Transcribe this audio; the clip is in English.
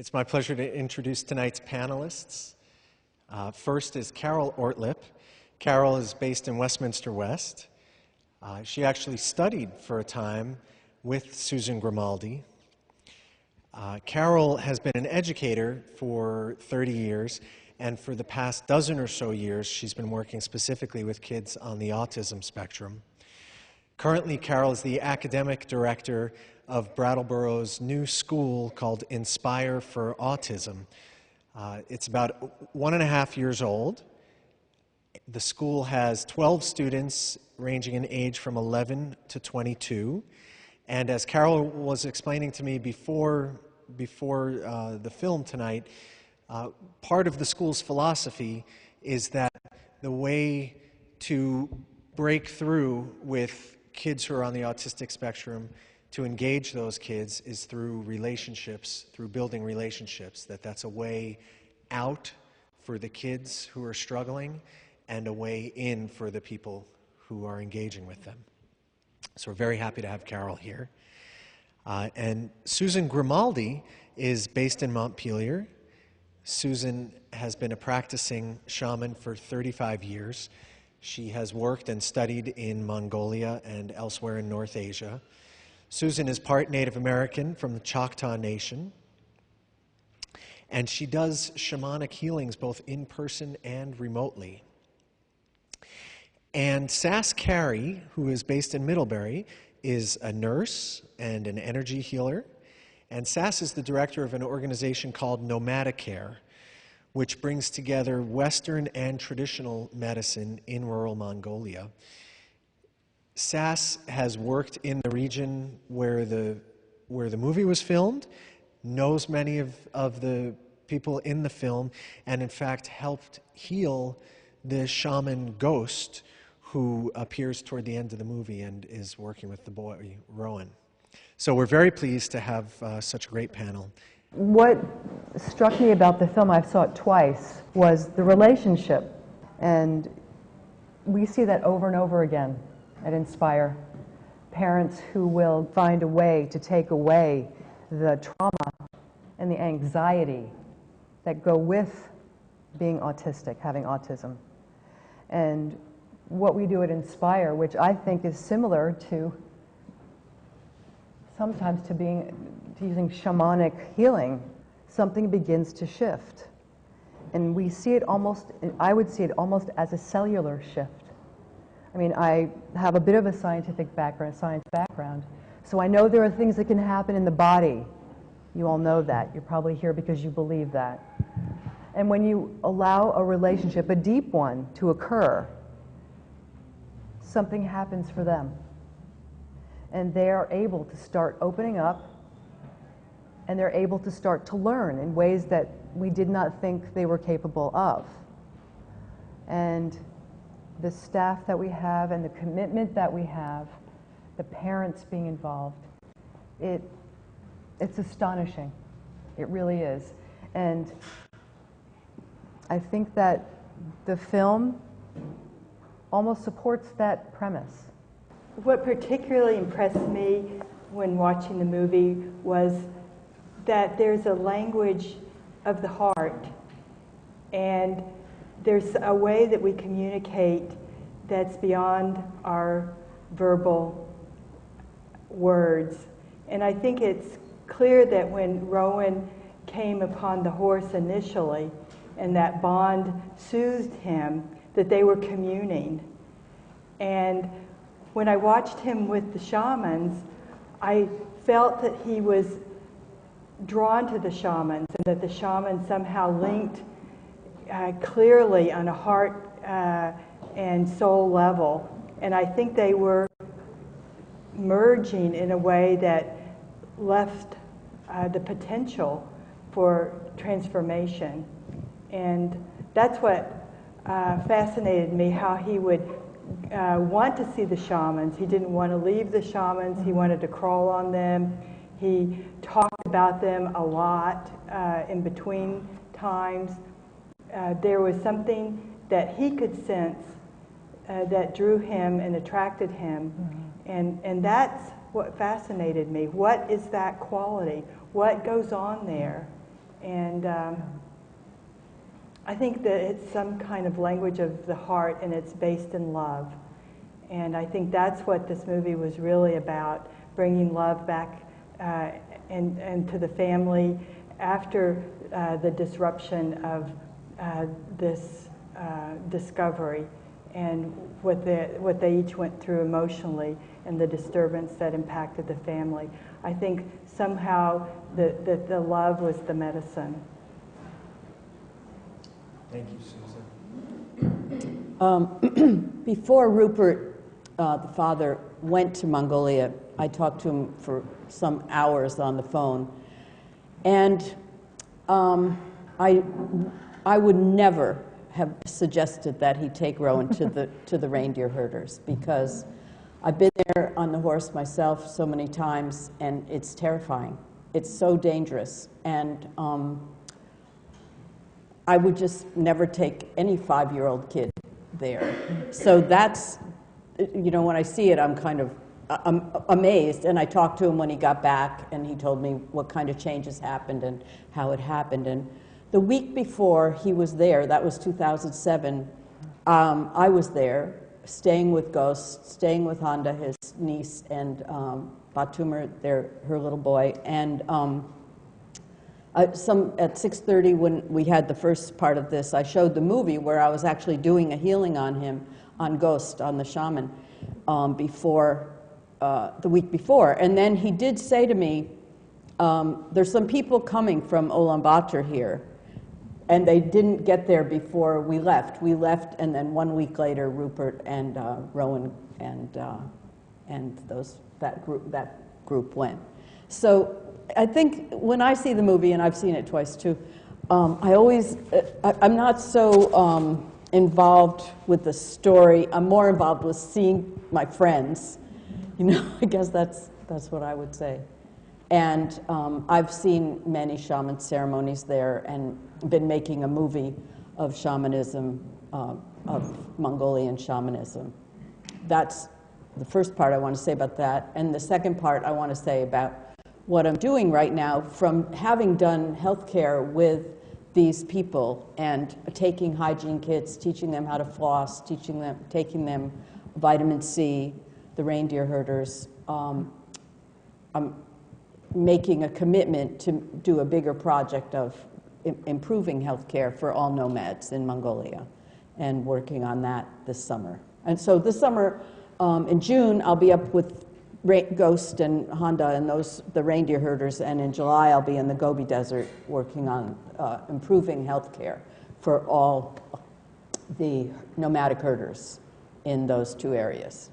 It's my pleasure to introduce tonight's panelists. First is Carol Ortlip. Carol is based in Westminster West. She actually studied for a time with Susan Grimaldi. Carol has been an educator for 30 years, and for the past dozen or so years, she's been working specifically with kids on the autism spectrum. Currently, Carol is the academic director of Brattleboro's new school called Inspire for Autism. It's about 1.5 years old. The school has 12 students ranging in age from 11 to 22. And as Carol was explaining to me before the film tonight, part of the school's philosophy is that the way to break through with kids who are on the autistic spectrum, to engage those kids, is through relationships, through building relationships, that's a way out for the kids who are struggling and a way in for the people who are engaging with them. So we're very happy to have Carol here. And Susan Grimaldi is based in Montpelier. Susan has been a practicing shaman for 35 years. She has worked and studied in Mongolia and elsewhere in North Asia. Susan is part Native American from the Choctaw Nation, and she does shamanic healings both in person and remotely. And Sass Carey, who is based in Middlebury, is a nurse and an energy healer. And Sass is the director of an organization called Nomadicare, which brings together Western and traditional medicine in rural Mongolia. Sass has worked in the region where the movie was filmed, knows many of the people in the film, and in fact helped heal the shaman Ghost, who appears toward the end of the movie and is working with the boy Rowan. So we're very pleased to have such a great panel. What struck me about the film, I've saw it twice, was the relationship. And we see that over and over again at Inspire. Parents who will find a way to take away the trauma and the anxiety that go with being autistic, having autism. And what we do at Inspire, which I think is similar to sometimes to using shamanic healing, something begins to shift. And we see it almost, I would see it almost as a cellular shift. I mean, I have a bit of a scientific background, science background, so I know there are things that can happen in the body. You all know that. You're probably here because you believe that. And when you allow a relationship, a deep one, to occur, something happens for them. And they are able to start opening up, and they're able to start to learn in ways that we did not think they were capable of. And the staff that we have and the commitment that we have, the parents being involved, it's astonishing. It really is. And I think that the film almost supports that premise. What particularly impressed me when watching the movie was that there's a language of the heart, and there's a way that we communicate that's beyond our verbal words. And I think it's clear that when Rowan came upon the horse initially and that bond soothed him, that they were communing. And when I watched him with the shamans, I felt that he was drawn to the shamans, and that the shamans somehow linked clearly on a heart and soul level. And I think they were merging in a way that left the potential for transformation. And that's what fascinated me, how he would want to see the shamans. He didn't want to leave the shamans. He wanted to crawl on them. He talked about them a lot in between times. There was something that he could sense that drew him and attracted him. And that's what fascinated me. What is that quality? What goes on there? And I think that it's some kind of language of the heart, and it's based in love. And I think that's what this movie was really about, bringing love back and to the family after the disruption of this discovery, and what they each went through emotionally, and the disturbance that impacted the family. I think somehow the love was the medicine. Thank you, Susan. Before Rupert, the father, went to Mongolia, I talked to him for some hours on the phone, and I would never have suggested that he take Rowan to the reindeer herders, because I've been there on the horse myself so many times, and it's terrifying. It's so dangerous, and I would just never take any 5-year-old kid there. So that's, you know, when I see it, I'm amazed. And I talked to him when he got back, and he told me what kind of changes happened and how it happened. And the week before he was there, that was 2007, I was there, staying with Ghost, staying with Honda, his niece, and Batumur, her little boy. And at 6:30, when we had the first part of this, I showed the movie where I was actually doing a healing on him, on Ghost, on the shaman, the week before. And then he did say to me, there's some people coming from Ulaanbaatar here, and they didn't get there before we left. We left, and then 1 week later, Rupert and Rowan and that group went. So I think when I see the movie, and I've seen it twice too, I'm not so involved with the story. I'm more involved with seeing my friends. You know, I guess that's what I would say. And I've seen many shaman ceremonies there, and been making a movie of shamanism, of Mongolian shamanism. That's the first part I want to say about that. And the second part I want to say about what I'm doing right now, from having done healthcare with these people and taking hygiene kits, teaching them how to floss, taking them vitamin C, the reindeer herders. I'm making a commitment to do a bigger project of improving healthcare for all nomads in Mongolia, and working on that this summer. And so this summer, in June, I'll be up with Ghost and Honda and the reindeer herders, and in July I'll be in the Gobi Desert working on improving healthcare for all the nomadic herders in those two areas.